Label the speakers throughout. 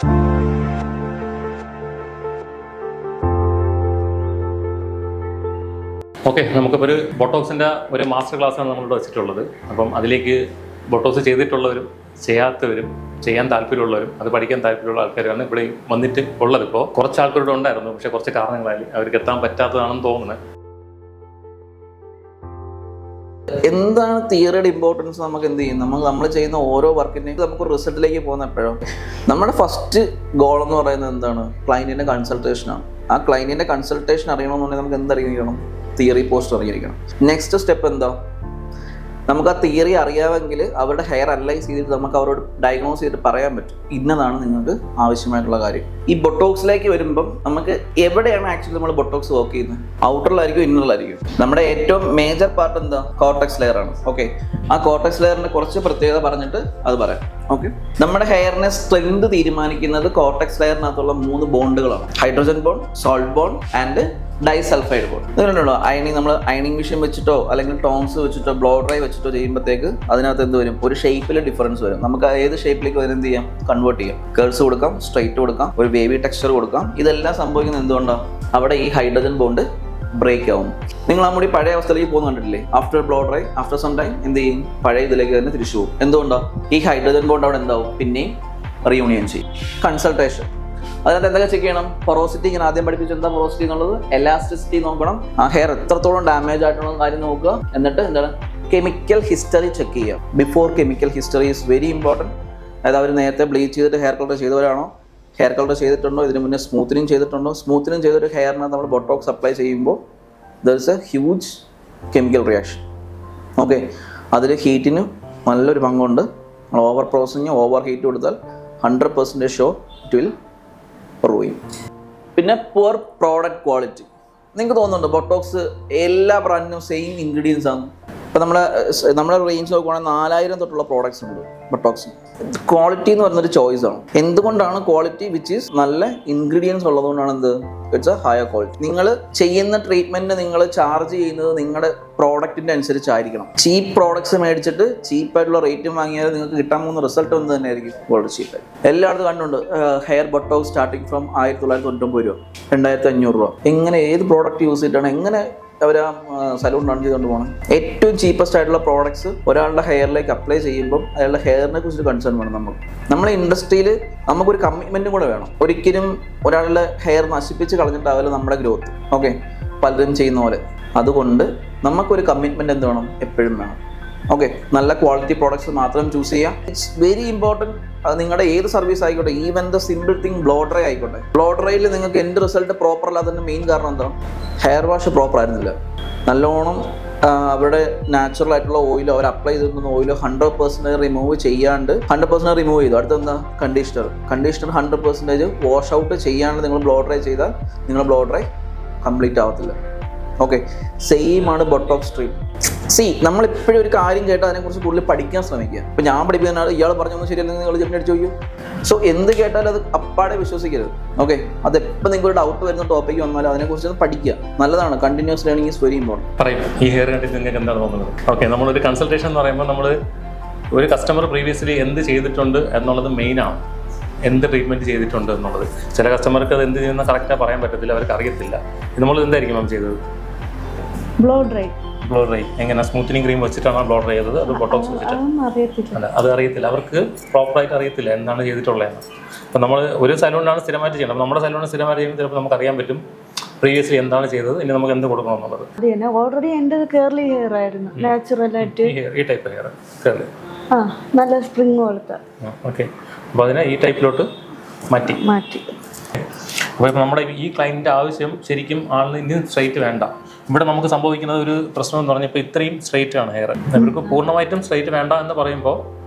Speaker 1: Okay, നമുക്കിപ്പോൾ ഒരു ബൊട്ടോക്സിൻ്റെ ഒരു മാസ്റ്റർ ക്ലാസ്സാണ് നമ്മളിവിടെ വെച്ചിട്ടുള്ളത്. അപ്പം അതിലേക്ക് ബൊട്ടോക്സ് ചെയ്തിട്ടുള്ളവരും ചെയ്യാത്തവരും ചെയ്യാൻ താല്പര്യമുള്ളവരും അത് പഠിക്കാൻ താല്പര്യമുള്ള ആൾക്കാരാണ് ഇവിടെ വന്നിട്ട് ഉള്ളത്. ഇപ്പോൾ കുറച്ച് ആൾക്കാരുടെ ഉണ്ടായിരുന്നു, പക്ഷേ കുറച്ച് കാരണങ്ങളായി അവർക്ക് എത്താൻ പറ്റാത്തതാണെന്ന് തോന്നുന്നത്.
Speaker 2: എന്താണ് തിയറിയുടെ ഇമ്പോർട്ടൻസ്? നമുക്ക് എന്ത് ചെയ്യും, നമ്മൾ ചെയ്യുന്ന ഓരോ വർക്കിൻ്റെയും നമുക്ക് റിസൾട്ടിലേക്ക് പോകുന്ന എപ്പോഴും നമ്മുടെ ഫസ്റ്റ് ഗോൾ എന്ന് പറയുന്നത് എന്താണ്? ക്ലയൻറ്റിൻ്റെ കൺസൾട്ടേഷനാണ്. ആ ക്ലയൻറ്റിൻ്റെ കൺസൾട്ടേഷൻ അറിയണമെന്നുണ്ടെങ്കിൽ നമുക്ക് എന്തറിയിക്കണം? തിയറി പോസ്റ്റ് അറിഞ്ഞിരിക്കണം. നെക്സ്റ്റ് സ്റ്റെപ്പ് എന്താ? നമുക്ക് ആ തിയറി അറിയാമെങ്കിൽ അവരുടെ ഹെയർ അനലൈസ് ചെയ്തിട്ട് നമുക്ക് അവരോട് ഡയഗ്നോസ് ചെയ്തിട്ട് പറയാൻ പറ്റും ഇന്നതാണ് നിങ്ങൾക്ക് ആവശ്യമായിട്ടുള്ള കാര്യം. ഈ ബൊട്ടോക്സിലേക്ക് വരുമ്പം നമുക്ക് എവിടെയാണ് ആക്ച്വലി നമ്മൾ ബൊട്ടോക്സ് വർക്ക് ചെയ്യുന്നത്? ഔട്ടറിലായിരിക്കും, ഇന്നറിലായിരിക്കും. നമ്മുടെ ഏറ്റവും മേജർ പാർട്ട് എന്താ? കോർട്ടെക്സ് ലെയർ ആണ്. ഓക്കെ, ആ കോർട്ടെക്സ് ലെയറിന്റെ കുറച്ച് പ്രത്യേകത പറഞ്ഞിട്ട് അത് പറയാം. ഓക്കെ, നമ്മുടെ ഹെയറിനെ സ്ട്രെങ്ത് തീരുമാനിക്കുന്നത് കോർട്ടെക്സ് ലെയറിനകത്തുള്ള 3 ബോണ്ടുകളാണ്. Hydrogen bond, salt bond and disulphide bond. ഇതുണ്ടല്ലോ, നമ്മൾ അയണിങ് മെഷീൻ വെച്ചിട്ടോ അല്ലെങ്കിൽ ടോങ്സ് വെച്ചിട്ടോ ബ്ലോ ഡ്രൈ വെച്ചിട്ടോ ചെയ്യുമ്പോഴത്തേക്ക് അതിനകത്ത് എന്ത് വരും? ഒരു ഷേപ്പിൽ ഡിഫറൻസ് വരും. നമുക്ക് ഏത് ഷേപ്പിലേക്ക് വരും എന്ത് ചെയ്യാം? കൺവേർട്ട് ചെയ്യാം. കേൾസ് കൊടുക്കാം, സ്ട്രൈറ്റ് കൊടുക്കാം, ഒരു വേവി ടെക്സ്ചർ കൊടുക്കാം. ഇതെല്ലാം സംഭവിക്കുന്നത് എന്തുകൊണ്ടാണ്? അവിടെ ഈ ഹൈഡ്രോജൻ ബോണ്ട് ബ്രേക്ക് ആവുന്നു. നിങ്ങൾ ആ മുടി പഴയ അവസ്ഥയിലേക്ക് പോകുന്ന കണ്ടിട്ടില്ലേ? After blow dry, after some time എന്ത് ചെയ്യും? പഴയ ഇതിലേക്ക് തന്നെ തിരിച്ചു പോകും. എന്തുകൊണ്ടാണ്? ഈ ഹൈഡ്രോജൻ ബോണ്ട് അവിടെ എന്താവും? പിന്നെയും റീയൂണിയൻ ചെയ്യും. കൺസൾട്ടേഷൻ അതിനകത്ത് എന്തൊക്കെ ചെക്ക് ചെയ്യണം? പൊറോസിറ്റി. ഞാൻ ആദ്യം പഠിപ്പിച്ചു എന്താ പൊറോസിറ്റി എന്നുള്ളത്. എലാസ്റ്റിസിറ്റി നോക്കണം. ആ ഹെയർ എത്രത്തോളം ഡാമേജ് ആയിട്ടുള്ള കാര്യം നോക്കുക. എന്നിട്ട് എന്താണ്? കെമിക്കൽ ഹിസ്റ്ററി ചെക്ക് ചെയ്യുക. Before chemical history is very important. അതായത് അവർ നേരത്തെ ബ്ലീച്ച് ചെയ്തിട്ട് ഹെയർ കളർ ചെയ്തവരാണോ? ഹെയർ കളർ ചെയ്തിട്ടുണ്ടോ? ഇതിന് മുന്നേ സ്മൂത്തനിങ് ചെയ്തിട്ടുണ്ടോ? സ്മൂത്തനിങ് ചെയ്തൊരു ഹെയറിനകത്ത് നമ്മൾ ബൊട്ടോക്സ് അപ്ലൈ ചെയ്യുമ്പോൾ there is A huge chemical reaction. Okay, അതിൽ ഹീറ്റിന് നല്ലൊരു പങ്കുണ്ട്. നമ്മൾ ഓവർ പ്രോസസിങ്, ഓവർ ഹീറ്റ് കൊടുത്താൽ 100% ഷോ ഇറ്റ് വിൽ റൂയിൻ. പിന്നെ പുവർ പ്രോഡക്റ്റ് ക്വാളിറ്റി. നിങ്ങൾക്ക് തോന്നുന്നുണ്ടോ ബൊട്ടോക്സ് എല്ലാ ബ്രാൻഡിനും സെയിം ഇൻഗ്രീഡിയൻസ് ആണ്? ഇപ്പോൾ നമ്മുടെ റേഞ്ച് നോക്കുവാണെങ്കിൽ 4000 തൊട്ടുള്ള പ്രോഡക്ട്സ് ഉണ്ട് ബൊട്ടോക്സിന്. ക്വാളിറ്റി എന്ന് പറയുന്നൊരു ചോയ്സ് ആണ്. എന്തുകൊണ്ടാണ് ക്വാളിറ്റി? വിച്ച് ഈസ് നല്ല ഇൻഗ്രീഡിയൻസ് ഉള്ളതുകൊണ്ടാണ്. എന്ത്? It's A higher quality. നിങ്ങൾ ചെയ്യുന്ന ട്രീറ്റ്മെൻറ്റ് നിങ്ങൾ ചാർജ് ചെയ്യുന്നത് നിങ്ങളുടെ പ്രോഡക്റ്റിൻ്റെ അനുസരിച്ചായിരിക്കണം. ചീപ്പ് പ്രോഡക്ട്സ് മേടിച്ചിട്ട് ചീപ്പായിട്ടുള്ള റേറ്റും വാങ്ങിയാൽ നിങ്ങൾക്ക് കിട്ടാൻ പോകുന്ന റിസൾട്ട് ഒന്ന് തന്നെ ആയിരിക്കും വളരെ ചീപ്പായി. എല്ലായിടത്തും കണ്ടുണ്ട് ഹെയർ ബൊട്ടോക്സ് സ്റ്റാർട്ടിങ് ഫ്രം 1999 രൂപ, 2500 രൂപ. എങ്ങനെ ഏത് പ്രോഡക്റ്റ് യൂസ് ചെയ്തിട്ടാണ് എങ്ങനെ അവർ ആ സലൂൺ റൺ ചെയ്തുകൊണ്ട് പോകണം? ഏറ്റവും ചീപ്പസ്റ്റ് ആയിട്ടുള്ള പ്രോഡക്ട്സ് ഒരാളുടെ ഹെയറിലേക്ക് അപ്ലൈ ചെയ്യുമ്പം അയാളുടെ ഹെയറിനെ കുറിച്ച് കൺസേൺ വേണം. നമ്മുടെ ഇൻഡസ്ട്രിയിൽ നമുക്കൊരു കമ്മിറ്റ്മെൻറ്റും കൂടെ വേണം. ഒരിക്കലും ഒരാളുടെ ഹെയർ നശിപ്പിച്ച് കളഞ്ഞിട്ടാവില്ല നമ്മുടെ ഗ്രോത്ത്. ഓക്കെ, പലരും ചെയ്യുന്ന പോലെ. അതുകൊണ്ട് നമുക്കൊരു കമ്മിറ്റ്മെൻറ്റ് എന്ത് വേണം? എപ്പോഴും വേണം. ഓക്കെ, നല്ല ക്വാളിറ്റി പ്രോഡക്ട്സ് മാത്രം ചൂസ് ചെയ്യുക. It's very important. അത് നിങ്ങളുടെ ഏത് സർവീസ് ആയിക്കോട്ടെ, even the simple thing blow dry ആയിക്കോട്ടെ. ബ്ലോ ഡ്രൈയിൽ നിങ്ങൾക്ക് എൻ്റെ റിസൾട്ട് പ്രോപ്പർ അല്ലാത്തതിൻ്റെ മെയിൻ കാരണം എന്താണ്? ഹെയർ വാഷ് പ്രോപ്പർ ആയിരുന്നില്ല. നല്ലോണം അവരുടെ നാച്ചുറൽ ആയിട്ടുള്ള ഓയിലോ അവർ അപ്ലൈ ചെയ്തിരുന്ന ഓയിലോ 100% റിമൂവ് ചെയ്യാണ്ട് 100% റിമൂവ് ചെയ്തു. അടുത്തെന്താ? കണ്ടീഷണർ 100% വാഷ് ഔട്ട് ചെയ്യാണ്ട് നിങ്ങൾ ബ്ലോ ഡ്രൈ ചെയ്താൽ നിങ്ങൾ ബ്ലോ ഡ്രൈ കംപ്ലീറ്റ് ആവത്തില്ല. ഓക്കെ, സെയിം ആണ് ബൊട്ടോക്സ് ട്രീറ്റ്മെൻറ്റ്. നമ്മളിപ്പോഴും ഒരു കാര്യം കേട്ടാൽ അതിനെക്കുറിച്ച് കൂടുതൽ പഠിക്കാൻ ശ്രമിക്കുക. ഇപ്പോൾ ഞാൻ പഠിപ്പിക്കുന്നതിനാൾ ഇയാൾ പറഞ്ഞൊന്നും ശരിയല്ലെങ്കിൽ നിങ്ങൾ ചെറിയ അടിച്ചു ചോദിക്കും. സോ എന്ത് കേട്ടാലും അത് അപ്പാടെ വിശ്വസിക്കരുത്. ഓക്കെ, അതെപ്പോൾ നിങ്ങൾക്ക് ഡൗട്ട് വരുന്ന ടോപ്പിക്ക് വന്നാലും അതിനെക്കുറിച്ച് പഠിക്കുക. നല്ലതാണ്. Continuous learning is very important.
Speaker 1: പറയും ഈ ഹെയർ കണ്ടിട്ട് നിങ്ങൾക്ക് എന്താണ് തോന്നുന്നത്? ഓക്കെ, നമ്മളൊരു കൺസൾട്ടേഷൻ എന്ന് പറയുമ്പോൾ നമ്മൾ ഒരു കസ്റ്റമർ പ്രീവിയസ്ലി എന്ത് ചെയ്തിട്ടുണ്ട് എന്നുള്ളത് മെയിനാണ്. എന്ത് ട്രീറ്റ്മെൻറ്റ് ചെയ്തിട്ടുണ്ട് എന്നുള്ളത്. ചില കസ്റ്റമർക്ക് അത് എന്ത് ചെയ്യുന്ന കറക്റ്റായി പറയാൻ പറ്റത്തില്ല, അവർക്ക് അറിയത്തില്ല. നമ്മൾ എന്തായിരിക്കും മാം ചെയ്തത്?
Speaker 3: ബ്ലോ ഡ്രൈ
Speaker 1: എങ്ങനെ? സ്മൂത്തനിങ് ക്രീം വെച്ചിട്ടാണ് ബ്ലോ ഡ്രൈ ചെയ്തത്? അത് ബൊട്ടോക്സ് വെച്ചിട്ട്? അല്ല, അത് അറിയത്തില്ല. അവർക്ക് പ്രോപ്പറായിട്ട് അറിയത്തില്ല എന്താണ് ചെയ്തിട്ടുള്ളതെന്ന്. അപ്പം നമ്മൾ ഒരു സലൂണിലാണ് സ്ഥിരമായിട്ട് ചെയ്യണം. നമ്മുടെ സലൂണിൽ സ്ഥിരമായിട്ട് ചെയ്യുമ്പോൾ ചിലപ്പോൾ നമുക്ക് അറിയാൻ പറ്റും പ്രീവിയസ്ലി എന്താണ് ചെയ്തത്, ഇനി നമുക്ക് എന്ത് കൊടുക്കണം എന്നുള്ളത്.
Speaker 3: ഓൾറെഡി എൻ്റെ കേർലി ഹെയർ ആയിരുന്നു, നാച്ചുറൽ ആയിട്ട്.
Speaker 1: ഈ ടൈപ്പ് ഹെയർ കേർലി,
Speaker 3: നല്ല സ്പ്രിങ് പോലത്തെ.
Speaker 1: ഓക്കെ, അപ്പോൾ അതിനെ ഈ ടൈപ്പിലോട്ട് മാറ്റി. അപ്പോൾ ഇപ്പം നമ്മുടെ ഈ ക്ലയൻറ്റിൻ്റെ ആവശ്യം ശരിക്കും ആളിന് ഇനി സ്ട്രൈറ്റ് വേണ്ട. ഇവിടെ നമുക്ക് സംഭവിക്കുന്നത് ഒരു പ്രശ്നം എന്ന് പറഞ്ഞാൽ ഇപ്പോൾ ഇത്രയും സ്ട്രൈറ്റ് ആണ് ഹെയർ. ഇവർക്ക് പൂർണ്ണമായിട്ടും സ്ട്രൈറ്റ് വേണ്ട എന്ന് പറയുമ്പോൾ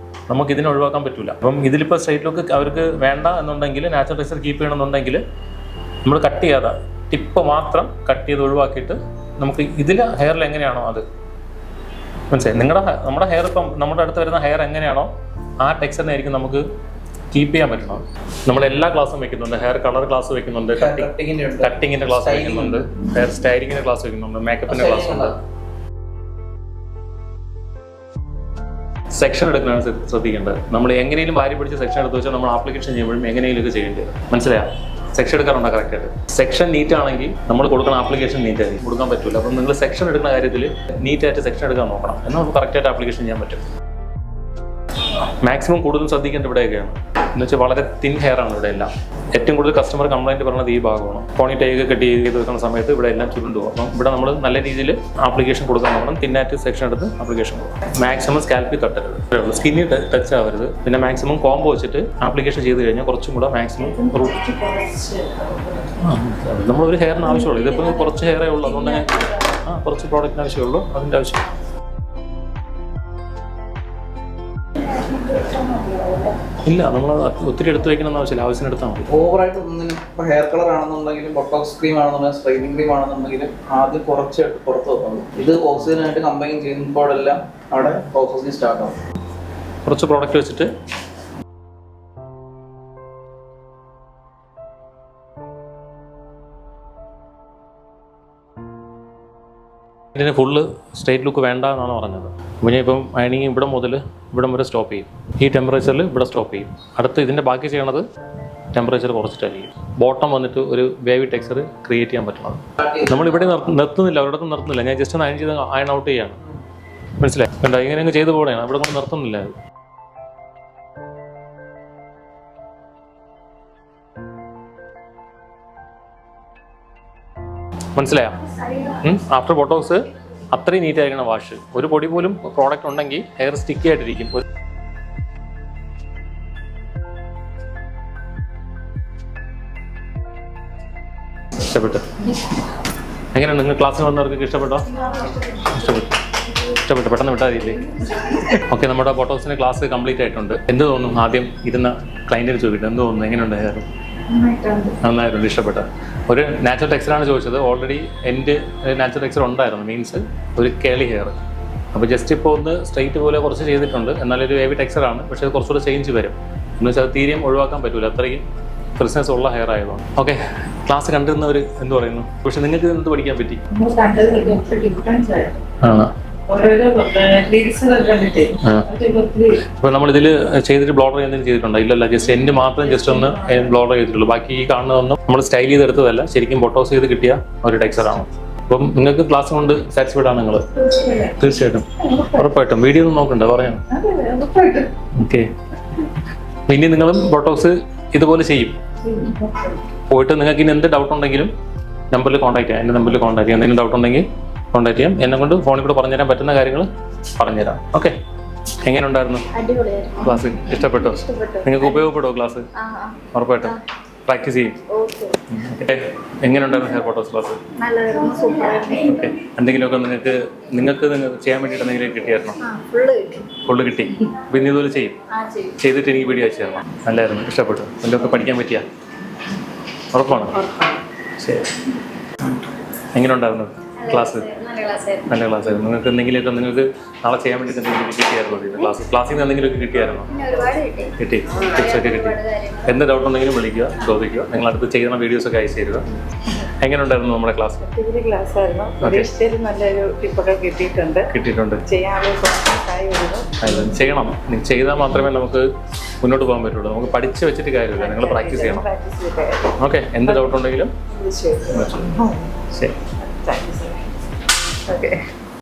Speaker 1: നമുക്ക് ഇതിനെ ഒഴിവാക്കാൻ പറ്റില്ല. അപ്പം ഇതിലിപ്പോൾ സ്ട്രൈറ്റ് ലുക്ക് അവർക്ക് വേണ്ട എന്നുണ്ടെങ്കിൽ, നാച്ചുറൽ ടെക്സ്ചർ കീപ്പ് ചെയ്യണമെന്നുണ്ടെങ്കിൽ നമ്മൾ കട്ട് ചെയ്യാതെ ടിപ്പ് മാത്രം കട്ട് ചെയ്ത് ഒഴിവാക്കിയിട്ട് നമുക്ക് ഇതിൽ ഹെയറിൽ എങ്ങനെയാണോ അത് മനസ്സിലായി. നമ്മുടെ ഹെയർ ഇപ്പം നമ്മുടെ അടുത്ത് വരുന്ന ഹെയർ എങ്ങനെയാണോ ആ ടെക്സ്ചറിനായിരിക്കും നമുക്ക് കീപ്പ് ചെയ്യാൻ പറ്റണം. നമ്മൾ എല്ലാ ക്ലാസ്സും വെക്കുന്നുണ്ട്. ഹെയർ കളർ ക്ലാസ് വെക്കുന്നുണ്ട്, കട്ടിങ്ങിന്റെ ക്ലാസ് വെക്കുന്നുണ്ട്, ഹെയർ സ്റ്റൈലിങ്ങിന്റെ ക്ലാസ് വെക്കുന്നുണ്ട്, മേക്കപ്പിന്റെ ക്ലാസ് ഉണ്ട്. സെക്ഷൻ എടുക്കാനാണ് ശ്രദ്ധിക്കേണ്ടത്. നമ്മൾ എങ്ങനെയും വാരി പിടിച്ച് സെക്ഷൻ എടുത്ത് വെച്ചാൽ നമ്മൾ ആപ്ലിക്കേഷൻ ചെയ്യുമ്പോഴും എങ്ങനെയും ഇത് ചെയ്യേണ്ടത് മനസ്സിലായോ? സെക്ഷൻ എടുക്കാറുണ്ടോ കറക്റ്റായിട്ട്? സെക്ഷൻ നീറ്റ് ആണെങ്കിൽ നമ്മൾ കൊടുക്കുന്ന ആപ്ലിക്കേഷൻ നീറ്റ് ആയിരിക്കും, കൊടുക്കാൻ പറ്റില്ല. അപ്പം നിങ്ങൾ സെക്ഷൻ എടുക്കുന്ന കാര്യത്തിൽ നീറ്റായിട്ട് സെക്ഷൻ എടുക്കാൻ നോക്കണം, എന്നാൽ നമുക്ക് കറക്റ്റായിട്ട് ആപ്ലിക്കേഷൻ ചെയ്യാൻ പറ്റും. മാക്സിമം കൂടുതൽ ശ്രദ്ധിക്കേണ്ട ഇവിടെയൊക്കെയാണ്. എന്ന് വെച്ചാൽ വളരെ തിൻ ഹെയർ ആണ് ഇവിടെ എല്ലാം. ഏറ്റവും കൂടുതൽ കസ്റ്റമർ കംപ്ലൈൻറ്റ് പറയുന്നത് ഈ ഭാഗമാണ്. പോണി ടൈയൊക്കെ കെട്ടി ചെയ്ത് വെക്കുന്ന സമയത്ത് ഇവിടെ എല്ലാം ചുരുണ്ടു പോകും. അപ്പം ഇവിടെ നമ്മൾ നല്ല രീതിയിൽ ആപ്ലിക്കേഷൻ കൊടുക്കാൻ നോക്കണം. തിന്നായിട്ട് സെക്ഷൻ എടുത്ത് ആപ്ലിക്കേഷൻ കൊടുക്കണം. മാക്സിമം സ്കാൽപ്പിൽ തട്ടരുത്, സ്കിന്നിൽ ടച്ച് ആവരുത്. പിന്നെ മാക്സിമം കോംബോ വെച്ചിട്ട് ആപ്ലിക്കേഷൻ ചെയ്ത് കഴിഞ്ഞാൽ കുറച്ചും കൂടെ മാക്സിമം നമ്മളൊരു ഹെയറിന് ആവശ്യമുള്ളൂ. ഇതിപ്പോൾ കുറച്ച് ഹെയറേ ഉള്ളൂ, അതുകൊണ്ട് കുറച്ച് പ്രോഡക്റ്റിന് ആവശ്യമുള്ളൂ, അതിൻ്റെ ആവശ്യം. ഇല്ല, നമ്മൾ ഒത്തിരി എടുത്ത് വയ്ക്കണമെന്ന് ആവശ്യമില്ല, ആവശ്യത്തിന് എടുത്താൽ മതി.
Speaker 2: ഓവറായിട്ട് ഒന്നിനും ഇപ്പോൾ ഹെയർ കളർ ആണെന്നുണ്ടെങ്കിലും ബൊട്ടോക്സ് ക്രീം ആണെന്നുണ്ടെങ്കിലും സ്ട്രൈറ്റിംഗ് ക്രീം ആണെന്നുണ്ടെങ്കിലും ആദ്യം കുറച്ച് പുറത്ത് വെക്കണം. ഇത് ഓക്സിജനായിട്ട് കമ്പൈൻ ചെയ്യുമ്പോഴെല്ലാം അവിടെ ഓക്സിജൻ സ്റ്റാർട്ട് ആവും.
Speaker 1: കുറച്ച് പ്രോഡക്റ്റ് വെച്ചിട്ട് ഇതിന് ഫുള്ള് സ്ട്രേറ്റ് ലുക്ക് വേണ്ട എന്നാണ് പറഞ്ഞത്. അപ്പോൾ ഞാൻ ഇപ്പം അയണിങ് ഇവിടെ മുതൽ ഇവിടം വരെ സ്റ്റോപ്പ് ചെയ്യും. ഈ ടെമ്പറേച്ചറിൽ ഇവിടെ സ്റ്റോപ്പ് ചെയ്യും. അടുത്ത് ഇതിൻ്റെ ബാക്കി ചെയ്യണത് ടെമ്പറേച്ചർ കുറച്ചിട്ടായിരിക്കും. ബോട്ടം വന്നിട്ട് ഒരു വേവി ടെക്സ്ചർ ക്രിയേറ്റ് ചെയ്യാൻ പറ്റണം. നമ്മളിവിടെ നിർത്തുന്നില്ല, ഒരിടത്തും നിർത്തുന്നില്ല. ഞാൻ ജസ്റ്റ് ഒന്ന് അയൺ ചെയ്ത് അയൺ ഔട്ട് ചെയ്യാണ്. മനസ്സിലായി? കണ്ടോ, ഇങ്ങനെ അങ്ങ് ചെയ്ത് പോകണേ, ഇവിടെ കൊണ്ട് നിർത്തുന്നില്ല. അത് മനസ്സിലായോ? ആഫ്റ്റർ ബോട്ടോക്സ് അത്രയും നീറ്റ് ആയിരിക്കണം വാഷ്. ഒരു പൊടി പോലും പ്രോഡക്റ്റ് ഉണ്ടെങ്കിൽ ഹെയർ സ്റ്റിക്കി ആയിട്ടിരിക്കും. ഇഷ്ടപ്പെട്ടു? എങ്ങനെയാണ് നിങ്ങൾ ക്ലാസ്സിൽ വന്നവർക്ക് ഇഷ്ടപ്പെട്ടോ? ഇഷ്ടപ്പെട്ടു, പെട്ടെന്ന് വിട്ടാൽ മതിയില്ലേ? ഓക്കെ, നമ്മുടെ ബോട്ടോക്സിൻ്റെ ക്ലാസ് കംപ്ലീറ്റ് ആയിട്ടുണ്ട്. എന്ത് തോന്നുന്നു? ആദ്യം ഇരുന്ന ക്ലയൻറ്റിന് ചോദിക്കട്ടെ, എന്ത് തോന്നുന്നു? എങ്ങനെയുണ്ട് ഹെയർ? നന്നായിട്ടുണ്ട്, ഇഷ്ടപ്പെട്ട. ഒരു നാച്ചുറൽ ടെക്സ്ചറാണ് ചോദിച്ചത്. ഓൾറെഡി എൻ്റെ നാച്ചുറൽ ടെക്സ്ചർ ഉണ്ടായിരുന്നു, മീൻസ് ഒരു കേളി ഹെയർ. അപ്പോൾ ജസ്റ്റ് ഇപ്പോൾ ഒന്ന് സ്ട്രൈറ്റ് പോലെ കുറച്ച് ചെയ്തിട്ടുണ്ട്. എന്നാലൊരു വേവി ടെക്സ്ചറാണ്, പക്ഷേ അത് കുറച്ചുകൂടെ ചേഞ്ച് വരും. എന്ന് വെച്ചാൽ അത് തീരെയും ഒഴിവാക്കാൻ പറ്റില്ല, അത്രയും ഫ്രഷ്നെസ് ഉള്ള ഹെയർ ആയതുകൊണ്ട്. ഓക്കെ, ക്ലാസ് കണ്ടിരുന്നവർ എന്ത് പറയുന്നു? പക്ഷെ നിങ്ങൾക്ക് എന്ത് പഠിക്കാൻ പറ്റി? ആണ്. അപ്പോൾ നമ്മളിതിൽ ചെയ്തിട്ട് ബ്ലോഡർ എന്തെങ്കിലും ചെയ്തിട്ടുണ്ടോ? ഇല്ലല്ല, ജസ്റ്റ് എൻ്റെ മാത്രം ജസ്റ്റ് ഒന്ന് ബ്ലോഡർ ചെയ്തിട്ടുള്ളൂ. ബാക്കി ഈ കാണുന്നതൊന്നും നമ്മൾ സ്റ്റൈൽ ചെയ്തെടുത്തതല്ല, ശരിക്കും ബൊട്ടോക്സ് ചെയ്ത് കിട്ടിയ ഒരു ടെക്സ്ചറാണ്. അപ്പം നിങ്ങൾക്ക് ക്ലാസ് കൊണ്ട് സാറ്റിസ്ഫൈഡ് ആണ് നിങ്ങൾ? തീർച്ചയായിട്ടും, ഉറപ്പായിട്ടും. വീഡിയോ ഒന്നും നോക്കണ്ടേ, പറയാം. ഓക്കെ, ഇനി നിങ്ങളും ബൊട്ടോക്സ് ഇതുപോലെ ചെയ്യും. പോയിട്ട് നിങ്ങൾക്ക് ഇനി എന്ത് ഡൗട്ട് ഉണ്ടെങ്കിലും നമ്പറിൽ കോൺടാക്ട് ചെയ്യാം. എൻ്റെ നമ്പറിൽ കോൺടാക്ട് ചെയ്യാം. എന്തെങ്കിലും ഡൗട്ട് ഉണ്ടെങ്കിൽ കോൺടാക്ട് ചെയ്യാം. എന്നെ കൊണ്ട് ഫോണിൽ കൂടെ പറഞ്ഞുതരാൻ പറ്റുന്ന കാര്യങ്ങൾ പറഞ്ഞുതരാം. ഓക്കെ, എങ്ങനെ ഉണ്ടായിരുന്നു ക്ലാസ്? ഇഷ്ടപ്പെട്ടോ? നിങ്ങൾക്ക് ഉപയോഗപ്പെടുമോ ക്ലാസ്? ഉറപ്പായിട്ടും പ്രാക്ടീസ് ചെയ്യും. എങ്ങനെ ഉണ്ടായിരുന്നു ഹെയർ ഫോട്ടോസ് ക്ലാസ്? ഓക്കെ, എന്തെങ്കിലുമൊക്കെ നിങ്ങൾക്ക് ചെയ്യാൻ വേണ്ടിയിട്ട് എന്തെങ്കിലും കിട്ടിയായിരുന്നോ? ഫുള്ള് കിട്ടി. പിന്നെ ഇതുപോലെ ചെയ്യും. ചെയ്തിട്ട് എനിക്ക് വീഡിയോ അയച്ചു തരണം. നല്ലായിരുന്നു, ഇഷ്ടപ്പെട്ടു. എന്തൊക്കെ പഠിക്കാൻ പറ്റിയ? ഉറപ്പാണ്. ശരി, എങ്ങനെ ഉണ്ടായിരുന്നു ക്ലാസ്? നല്ല ക്ലാസ് ആയിരുന്നു. നിങ്ങൾക്ക് എന്തെങ്കിലുമൊക്കെ നിങ്ങൾക്ക് നാളെ ചെയ്യാൻ വേണ്ടിയിട്ട് എന്തെങ്കിലും കിട്ടിയായിരുന്നോ? ക്ലാസ്സിൽ നിന്ന് എന്തെങ്കിലുമൊക്കെ കിട്ടിയായിരുന്നോ? കിട്ടി, ടിപ്സൊക്കെ കിട്ടി. എന്ത് ഡൗട്ട് ഉണ്ടെങ്കിലും വിളിക്കുക, ചോദിക്കുക. നിങ്ങൾ അടുത്ത് ചെയ്യുന്ന വീഡിയോസൊക്കെ അയച്ചു തരിക. എങ്ങനെ ഉണ്ടായിരുന്നു നമ്മുടെ ക്ലാസ്? കിട്ടിയിട്ടുണ്ട്. ചെയ്യണം. ചെയ്താൽ മാത്രമേ നമുക്ക് മുന്നോട്ട് പോകാൻ പറ്റുള്ളൂ. നമുക്ക് പഠിച്ച് വെച്ചിട്ട് കാര്യമില്ല, നിങ്ങൾ പ്രാക്ടീസ് ചെയ്യണം. ഓക്കെ, എന്ത് ഡൗട്ട് ഉണ്ടെങ്കിലും ശരി.
Speaker 4: Okay.